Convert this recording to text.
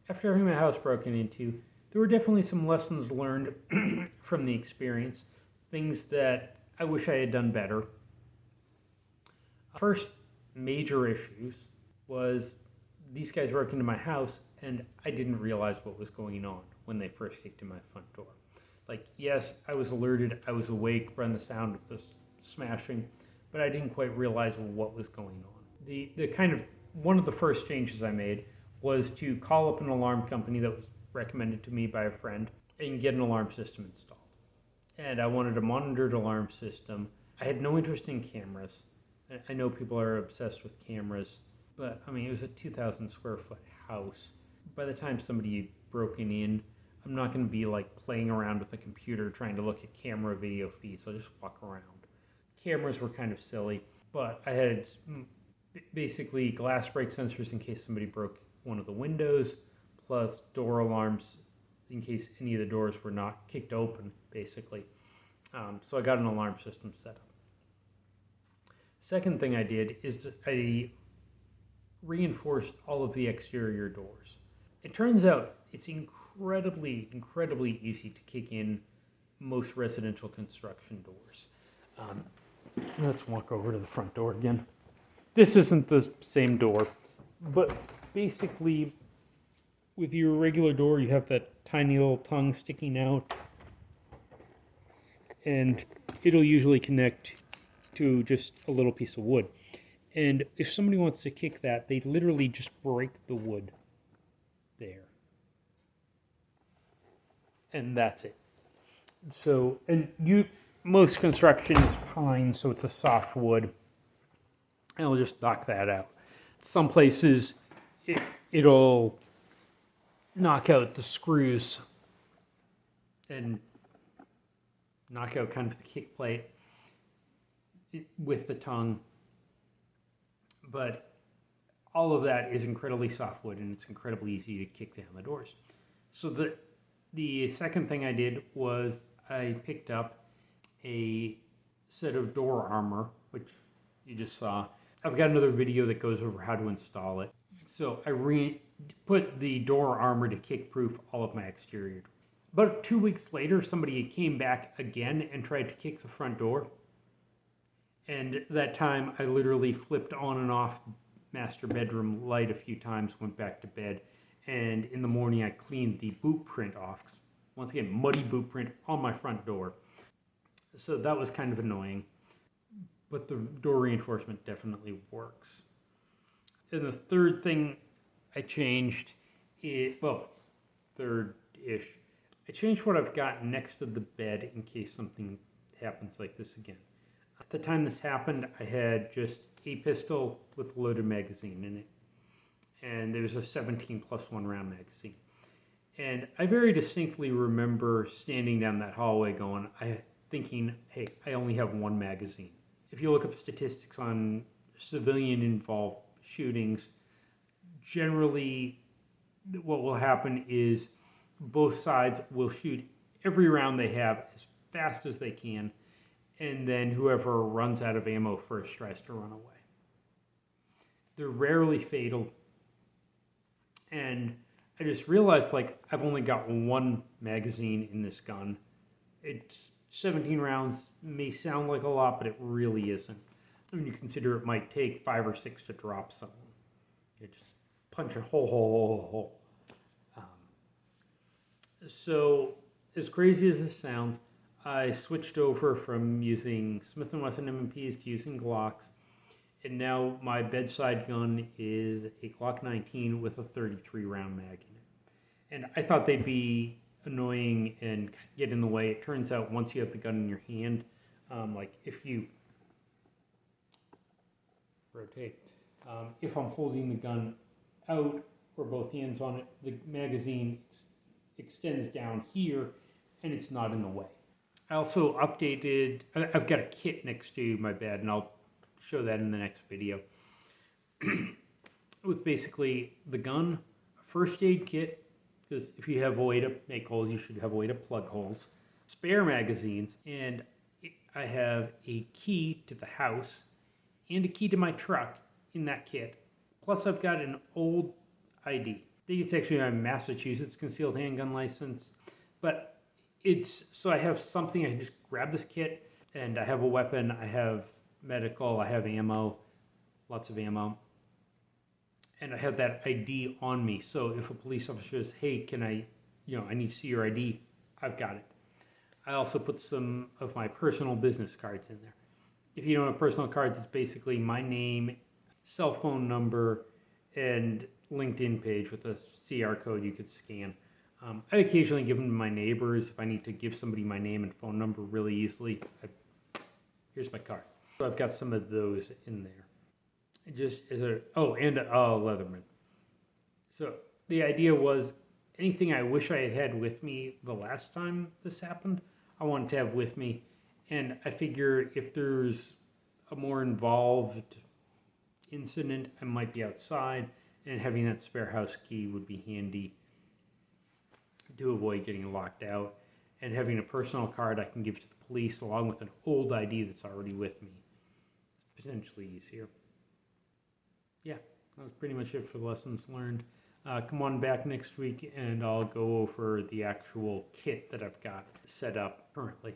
after having my house broken into, there were definitely some lessons learned from the experience, things that I wish I had done better. First major issues was these guys broke into my house and I didn't realize what was going on when they first kicked in my front door. Like, yes, I was alerted, I was awake from the sound of the smashing, but I didn't quite realize what was going on. The kind of one of the first changes I made was to call up an alarm company that was recommended to me by a friend and get an alarm system installed. And I wanted a monitored alarm system. I had no interest in cameras. I know people are obsessed with cameras, but I mean, it was a 2,000 square foot house. By the time somebody broken in, I'm not going to be like playing around with the computer trying to look at camera video feeds. I'll just walk around. Cameras were kind of silly, but I had basically glass break sensors in case somebody broke one of the windows, plus door alarms in case any of the doors were not kicked open, basically. So I got an alarm system set up. Second thing I did is I reinforced all of the exterior doors. It turns out it's incredibly easy to kick in most residential construction doors. Let's walk over to the front door again. This isn't the same door, but basically with your regular door you have that tiny little tongue sticking out, and it'll usually connect to just a little piece of wood. And if somebody wants to kick that, they literally just break the wood there. And that's it. So, and most construction is pine, so it's a soft wood. And I'll just knock that out. Some places, it'll knock out the screws and knock out kind of the kick plate with the tongue. But all of that is incredibly soft wood, and it's incredibly easy to kick down the doors. So the second thing I did was I picked up a set of door armor, which you just saw. I've got another video that goes over how to install it. So I put the door armor to kick-proof all of my exterior doors. About 2 weeks later, somebody came back again and tried to kick the front door. And that time, I literally flipped on and off master bedroom light a few times, went back to bed, and in the morning I cleaned the boot print off. Once again, muddy boot print on my front door. So that was kind of annoying, but the door reinforcement definitely works. And the third thing I changed is, well, third-ish, I changed what I've got next to the bed in case something happens like this again. At the time this happened, I had just a pistol with a loaded magazine in it. And there was a 17+1 round magazine. And I very distinctly remember standing down that hallway thinking, hey, I only have one magazine. If you look up statistics on civilian-involved shootings, generally what will happen is both sides will shoot every round they have as fast as they can, and then whoever runs out of ammo first tries to run away. They're rarely fatal, and I just realized, like, I've only got one magazine in this gun. It's 17 rounds, may sound like a lot, but it really isn't. When you consider it might take 5 or 6 to drop someone. You just punch a hole. So, as crazy as this sounds, I switched over from using Smith & Wesson M&Ps to using Glocks, and now my bedside gun is a Glock 19 with a 33 round mag in it. And I thought they'd be annoying and get in the way. It turns out once you have the gun in your hand, like if you rotate, if I'm holding the gun out or both hands on it, the magazine extends down here and it's not in the way. I also updated, I've got a kit next to my bed, and I'll show that in the next video. With basically the gun, a first aid kit, because if you have a way to make holes, you should have a way to plug holes, spare magazines, and I have a key to the house and a key to my truck in that kit. Plus I've got an old ID. think it's actually a Massachusetts concealed handgun license. But so I have something, I can just grab this kit, and I have a weapon, I have medical, I have ammo, lots of ammo. And I have that ID on me. So if a police officer says, hey, can I need to see your ID, I've got it. I also put some of my personal business cards in there. If you don't have personal cards, it's basically my name, cell phone number, and LinkedIn page with a CR code you could scan. I occasionally give them to my neighbors if I need to give somebody my name and phone number really easily. Here's my card. So I've got some of those in there. Just as and a Leatherman. So the idea was anything I wish I had had with me the last time this happened, I wanted to have with me. And I figure if there's a more involved incident, I might be outside, and having that spare house key would be handy to avoid getting locked out. And having a personal card I can give to the police along with an old ID that's already with me. It's potentially easier. Yeah, that was pretty much it for the lessons learned. Come on back next week and I'll go over the actual kit that I've got set up currently.